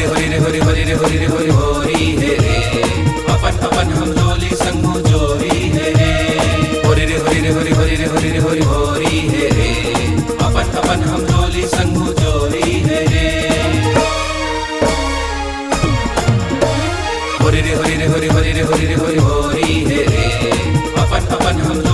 रे हरि रे हरि हरि रे हरि रे हरि होरी है रे अपन अपन हम जोली संगु जोरी है रे हरि रे हरि रे हरि हरि रे हरि रे हरि होरी है रे अपन अपन हम जोली संगु जोरी है रे हरि रे हरि रे हरि हरि रे हरि रे हरि होरी है रे अपन अपन हम